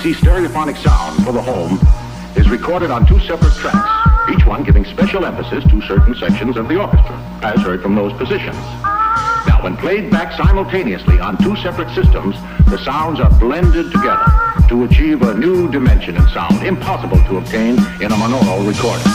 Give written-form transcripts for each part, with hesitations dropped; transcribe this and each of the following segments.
See, stereophonic sound for the home is recorded on two separate tracks, each one giving special emphasis to certain sections of the orchestra, as heard from those positions. Now, when played back simultaneously on two separate systems, the sounds are blended together to achieve a new dimension in sound, impossible to obtain in a monaural recording.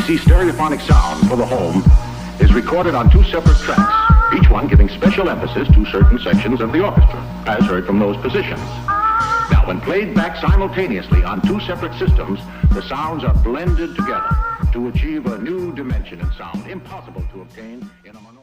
See, stereophonic sound for the home is recorded on two separate tracks, each one giving special emphasis to certain sections of the orchestra, as heard from those positions. Now, when played back simultaneously on two separate systems, the sounds are blended together to achieve a new dimension in sound, impossible to obtain in a monaural.